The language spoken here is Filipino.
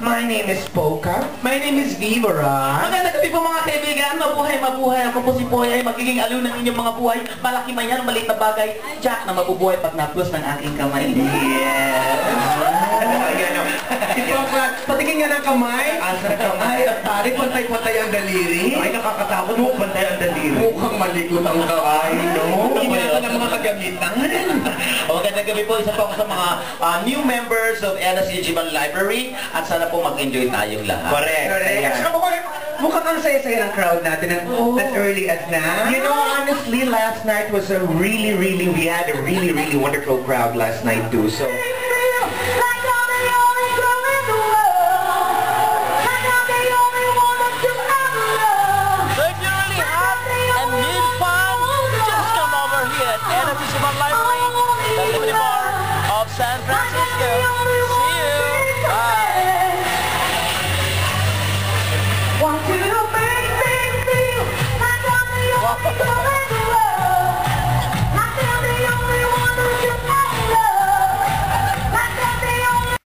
My name is Poca. My name is Vivara. Magandang gabi po mga kaibigan. Mabuhay, mabuhay. Ako po si Poy ay magiging aliw ng inyong mga buhay. Malaki man yan, maliit na bagay. Jack na mabubuhay pag naplos ng aking kamay. Yes. Si Poca, patingin nga ng kamay. Asa na kamay at pare, pantay-pantay ang daliri. Ay, nakakatakot mo, bantay ang daliri. Mukhang malikot ang kamay, no? Ginagawa ng mga kagamitan. Magandang gabi po. Isa po ako sa mga new members of NSCG Library. At sana po mag-enjoy tayong lahat. Correct. Correct. At saka mukhang ang saya-saya ng crowd natin as early as now. You know, honestly, last night was we had a really wonderful crowd last night too. So, San Francisco.